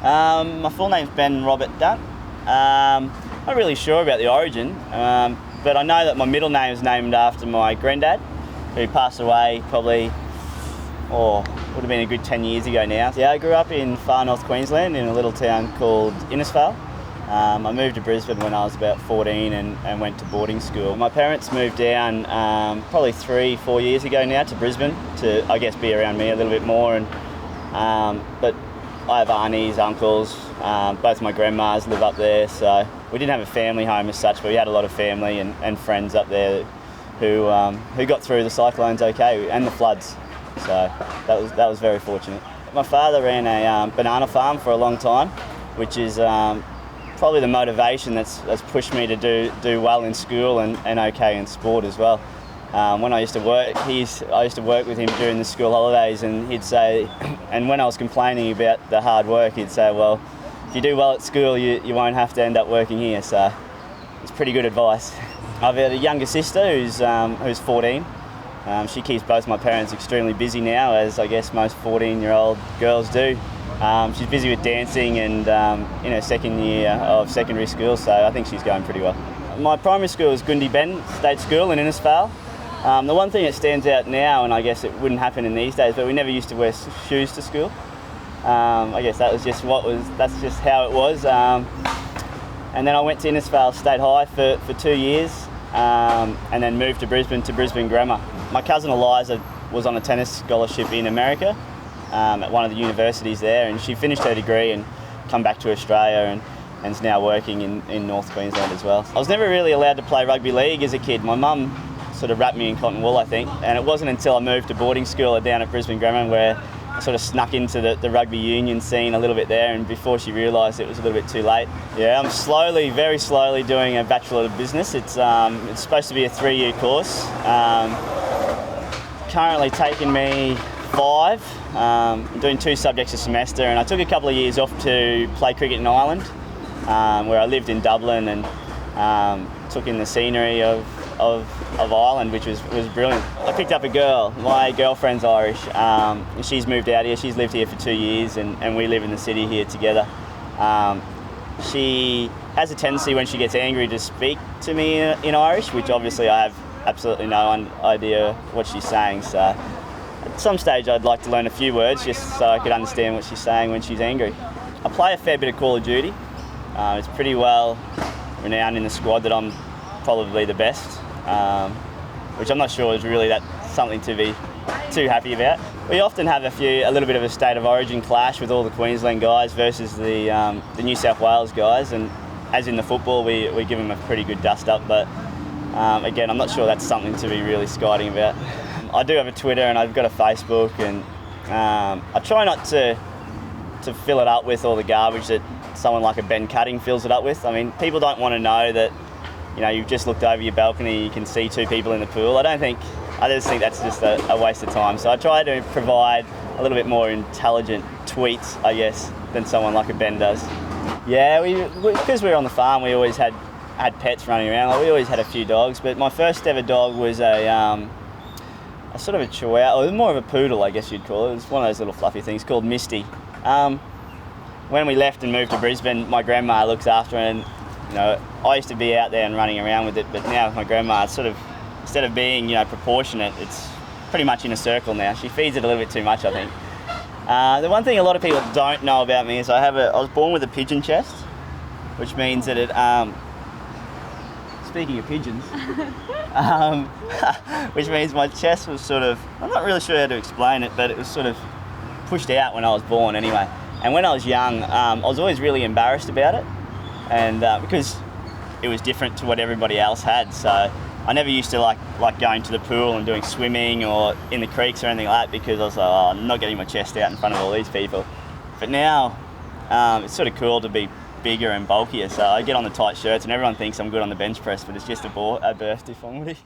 My full name's Ben Robert Dunt. Not really sure about the origin, but I know that my middle name is named after my granddad, who passed away probably, would have been a good 10 years ago now. Yeah, I grew up in far north Queensland in a little town called Innisfail. I moved to Brisbane when I was about 14 and went to boarding school. My parents moved down probably 3-4 years ago now to Brisbane to, I guess, be around me a little bit more. But I have aunties, uncles, both my grandmas live up there, so we didn't have a family home as such, but we had a lot of family and friends up there who got through the cyclones okay and the floods. So that was very fortunate. My father ran a banana farm for a long time, which is probably the motivation that's pushed me to do well in school and okay in sport as well. When I used to work, I used to work with him during the school holidays, and he'd say, and when I was complaining about the hard work, he'd say, well, if you do well at school, you won't have to end up working here. So it's pretty good advice. I've got a younger sister who's 14. She keeps both my parents extremely busy now, as I guess most 14-year-old girls do. She's busy with dancing and in her second year of secondary school, so I think she's going pretty well. My primary school is Gundy Ben State School in Innisfail. The one thing that stands out now, and I guess it wouldn't happen in these days, but we never used to wear shoes to school. I guess that's just how it was. And then I went to Innisfail State High for 2 years, and then moved to Brisbane Grammar. My cousin Eliza was on a tennis scholarship in America at one of the universities there, and she finished her degree and come back to Australia and is now working in North Queensland as well. I was never really allowed to play rugby league as a kid. My mum sort of wrapped me in cotton wool, I think, and it wasn't until I moved to boarding school down at Brisbane Grammar where I sort of snuck into the rugby union scene a little bit there, and before she realised it was a little bit too late. Yeah, I'm very slowly doing a Bachelor of Business. It's supposed to be a 3-year course. Currently taking me 5. I'm doing 2 subjects a semester, and I took a couple of years off to play cricket in Ireland, where I lived in Dublin and took in the scenery of Ireland, which was brilliant. I picked up a girl. My girlfriend's Irish. She's moved out here. She's lived here for 2 years, and we live in the city here together. She has a tendency when she gets angry to speak to me in Irish, which obviously I have absolutely no idea what she's saying. So at some stage I'd like to learn a few words just so I could understand what she's saying when she's angry. I play a fair bit of Call of Duty. It's pretty well renowned in the squad that I'm probably the best, which I'm not sure is really something to be too happy about. We often have a little bit of a state of origin clash with all the Queensland guys versus the New South Wales guys, and as in the football, we give them a pretty good dust up, but again, I'm not sure that's something to be really skiting about. I do have a Twitter and I've got a Facebook, and I try not to fill it up with all the garbage that someone like a Ben Chattin fills it up with. I mean, people don't want to know that, you know, you've just looked over your balcony, you can see 2 people in the pool. I just think that's just a waste of time. So I try to provide a little bit more intelligent tweets, I guess, than someone like a Ben does. Yeah, because we were on the farm, we always had pets running around. Like, we always had a few dogs, but my first ever dog was a sort of a chihuahua, or more of a poodle, I guess you'd call it. It was one of those little fluffy things called Misty. When we left and moved to Brisbane, my grandma looks after it, and you know, I used to be out there and running around with it, but now with my grandma, it's sort of, instead of being, you know, proportionate, it's pretty much in a circle now. She feeds it a little bit too much, I think. The one thing a lot of people don't know about me is I was born with a pigeon chest, which means that it, speaking of pigeons, which means my chest was sort of, I'm not really sure how to explain it, but it was sort of pushed out when I was born anyway. And when I was young, I was always really embarrassed about it, and because it was different to what everybody else had. So I never used to like going to the pool and doing swimming or in the creeks or anything like that, because I was like, oh, I'm not getting my chest out in front of all these people. But now it's sort of cool to be bigger and bulkier, so I get on the tight shirts and everyone thinks I'm good on the bench press, but it's just a birth deformity.